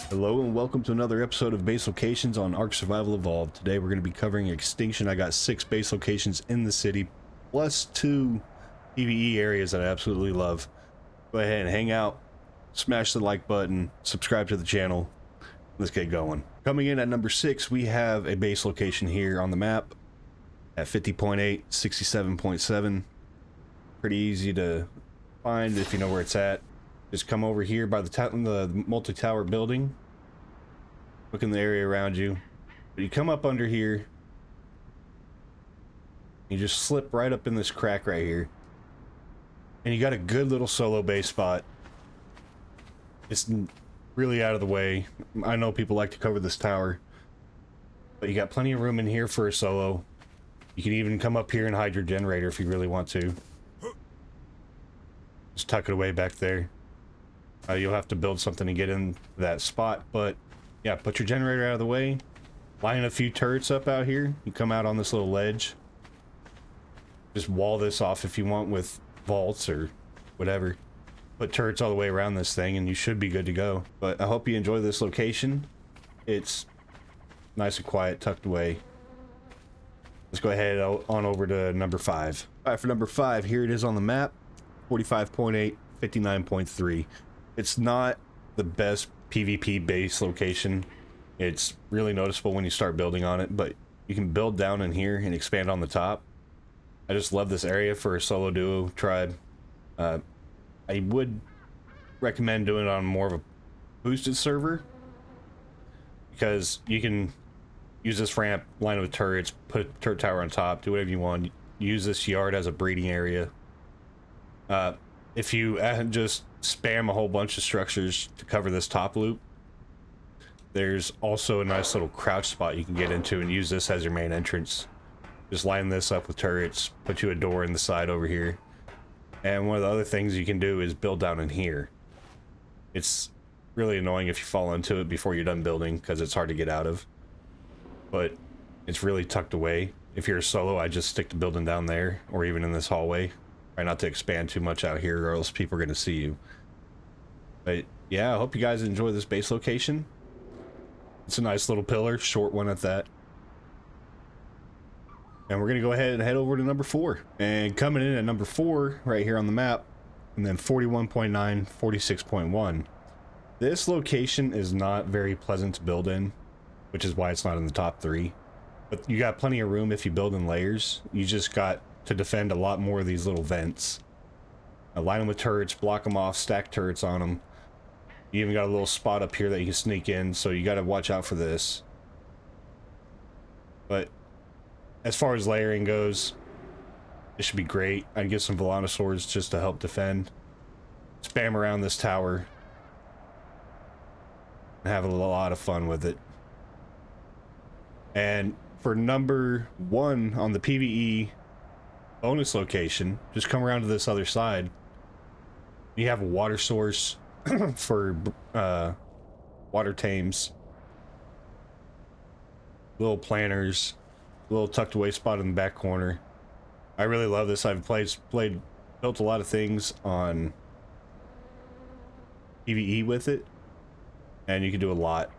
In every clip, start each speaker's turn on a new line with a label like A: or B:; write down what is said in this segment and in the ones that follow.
A: Hello and welcome to another episode of Base Locations on ARK Survival Evolved. Today we're going to be covering Extinction. I got 6 base locations in the city, plus 2 PvE areas that I absolutely love. Go ahead and hang out, smash the like button, subscribe to the channel. Let's get going. Coming in at number 6, we have a base location here on the map at 50.8, 67.7. Pretty easy to find if you know where it's at. Just come over here by the multi-tower building. Look in the area around you. But you come up under here. You just slip right up in this crack right here. And you got a good little solo base spot. It's really out of the way. I know people like to cover this tower. But you got plenty of room in here for a solo. You can even come up here and hide your generator if you really want to. Just tuck it away back there. You'll have to build something to get in that spot, but yeah, put your generator out of the way, line a few turrets up out here. You come out on this little ledge, just wall this off if you want with vaults or whatever. Put turrets all the way around this thing and you should be good to go. But I hope you enjoy this location. It's nice and quiet, tucked away. Let's go ahead on over to number 5. All right, for number 5, here it is on the map. 45.8, 59.3. It's not the best PvP base location. It's really noticeable when you start building on it, but you can build down in here and expand on the top. I just love this area for a solo duo tribe. I would recommend doing it on more of a boosted server, because you can use this ramp, line it with turrets, put a turret tower on top, do whatever you want. Use this yard as a breeding area. If you just spam a whole bunch of structures to cover this top loop, there's also a nice little crouch spot you can get into and use this as your main entrance. Just line this up with turrets, put you a door in the side over here. And one of the other things you can do is build down in here. It's really annoying if you fall into it before you're done building, because it's hard to get out of. But it's really tucked away. If you're a solo, I just stick to building down there, or even in this hallway. Try not to expand too much out here, or else people are going to see you. But yeah, I hope you guys enjoy this base location. It's a nice little pillar, short one at that. And we're going to go ahead and head over to number 4. And coming in at number 4, right here on the map, and then 41.9, 46.1. This location is not very pleasant to build in, which is why it's not in the top 3. But you got plenty of room if you build in layers. You just got to defend a lot more of these little vents. Line them with turrets, block them off, stack turrets on them. You even got a little spot up here that you can sneak in, so you got to watch out for this. But as far as layering goes, it should be great. I'd get some Volanosaurs just to help defend. Spam around this tower and have a lot of fun with it. And for number 1 on the PvE bonus location, just come around to this other side. You have a water source for water tames, little planters, little tucked away spot in the back corner. I really love this. I've built a lot of things on PvE with it, and you can do a lot.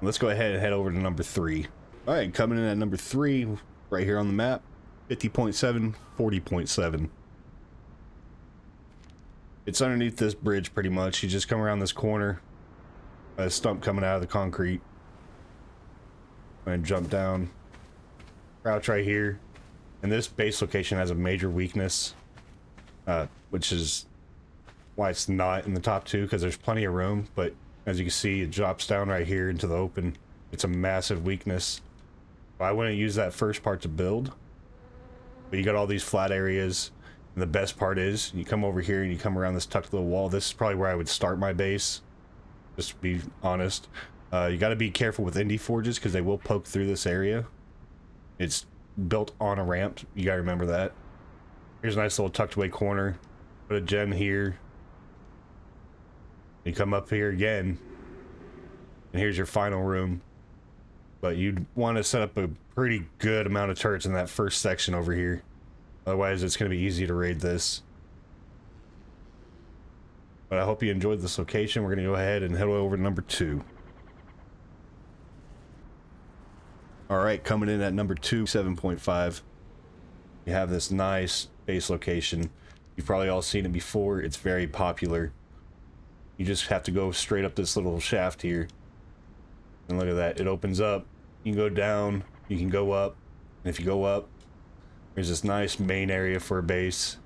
A: Let's go ahead and head over to number 3. All right, coming in at number 3, right here on the map. 50.7, 40.7. It's underneath this bridge pretty much. You just come around this corner, a stump coming out of the concrete, and jump down, crouch right here. And this base location has a major weakness, which is why it's not in the top 2, because there's plenty of room, but as you can see, it drops down right here into the open. It's a massive weakness. I wouldn't use that first part to build. But you got all these flat areas, and the best part is you come over here and you come around this tucked little wall. This is probably where I would start my base, just to be honest. You got to be careful with indie forges, because they will poke through this area. It's built on a ramp, you got to remember that. Here's a nice little tucked away corner. Put a gen here. You come up here again, and here's your final room. But you'd want to set up a pretty good amount of turrets in that first section over here. Otherwise, it's going to be easy to raid this. But I hope you enjoyed this location. We're going to go ahead and head over to number 2. Alright, coming in at number 2, 7.5. You have this nice base location. You've probably all seen it before. It's very popular. You just have to go straight up this little shaft here. And look at that. It opens up. You can go down. You can go up. And if you go up, there's this nice main area for a base.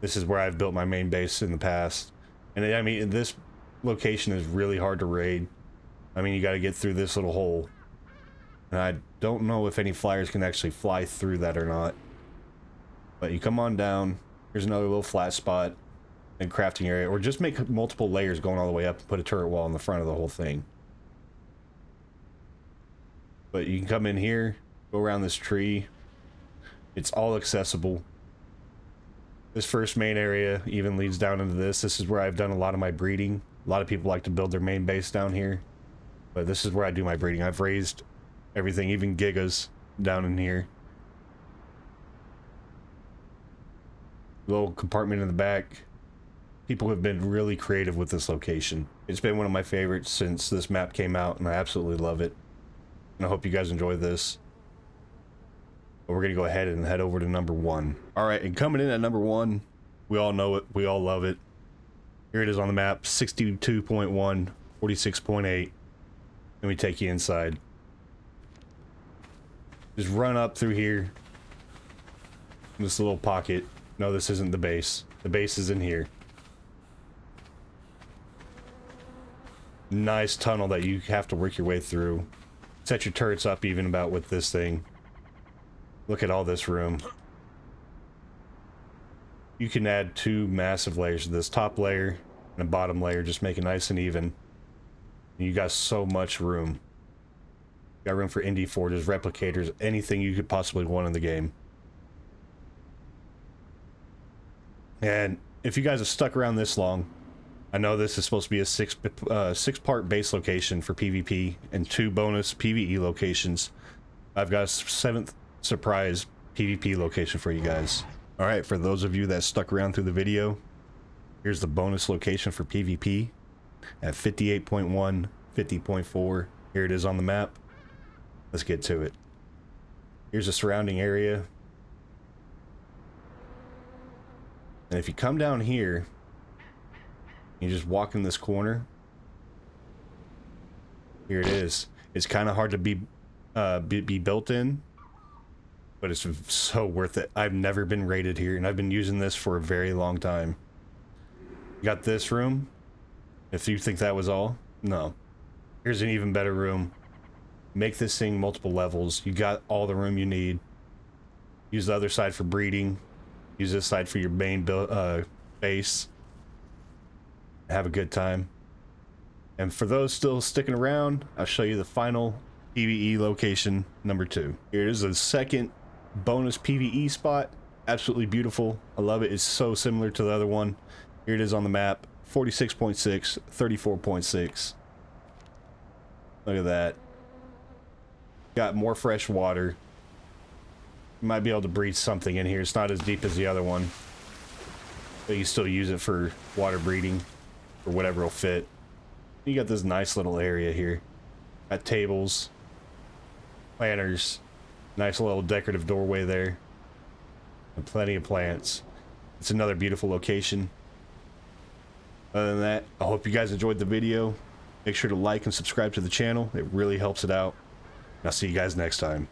A: This is where I've built my main base in the past. And I mean, this location is really hard to raid. I mean, you got to get through this little hole. And I don't know if any flyers can actually fly through that or not. But you come on down. Here's another little flat spot and crafting area. Or just make multiple layers going all the way up and put a turret wall in the front of the whole thing. But you can come in here, go around this tree. It's all accessible. This first main area even leads down into this. This is where I've done a lot of my breeding. A lot of people like to build their main base down here. But this is where I do my breeding. I've raised everything, even gigas, down in here. Little compartment in the back. People have been really creative with this location. It's been one of my favorites since this map came out, and I absolutely love it. And I hope you guys enjoy this. But we're going to go ahead and head over to number 1. Alright, and coming in at number 1, we all know it, we all love it. Here it is on the map, 62.1, 46.8. Let me take you inside. Just run up through here. This little pocket. No, this isn't the base. The base is in here. Nice tunnel that you have to work your way through. Set your turrets up even about with this thing. Look at all this room. You can add 2 massive layers to this top layer and a bottom layer, just make it nice and even. And you got so much room. You got room for indie forges, replicators, anything you could possibly want in the game. And if you guys have stuck around this long, I know this is supposed to be a 6-part base location for PvP and 2 bonus PvE locations. I've got a 7th surprise PvP location for you guys. Alright, for those of you that stuck around through the video, here's the bonus location for PvP at 58.1, 50.4. Here it is on the map. Let's get to it. Here's the surrounding area. And if you come down here, you just walk in this corner. Here it is. It's kind of hard to be built in, but it's so worth it. I've never been raided here, and I've been using this for a very long time. You got this room. If you think that was all, no. Here's an even better room. Make this thing multiple levels. You got all the room you need. Use the other side for breeding. Use this side for your main base. Have a good time. And for those still sticking around, I'll show you the final PvE location, number 2. Here is the second bonus PvE spot. Absolutely beautiful. I love it. It's so similar to the other one. Here it is on the map. 46.6, 34.6. Look at that. Got more fresh water. You might be able to breed something in here. It's not as deep as the other one, but you still use it for water breeding or whatever will fit. You got this nice little area here. Got tables, planters, nice little decorative doorway there, and plenty of plants. It's another beautiful location. Other than that, I hope you guys enjoyed the video. Make sure to like and subscribe to the channel. It really helps it out. I'll see you guys next time.